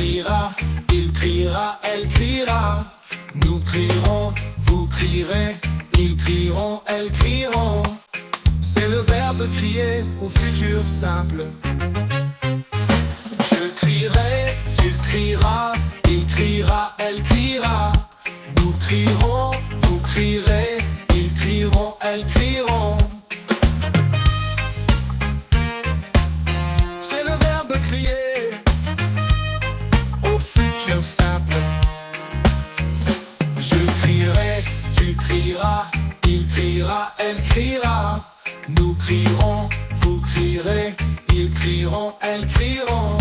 criera, il criera, elle criera. Nous crierons, vous crierez, ils crieront, elles crieront. C'est le verbe crier au futur simple. Je crierai, tu crieras, il criera, elle criera. Nous crierons, vous crierez, ils crieront, elles crieront. C'est le verbe crier au futur simple. Je crierai, tu crieras, il criera, elle criera. Nous crierons, vous crierez, ils crieront, elles crieront.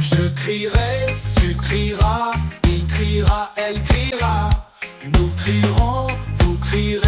Je crierai, tu crieras, il criera, elle criera. Nous crierons, vous crierez.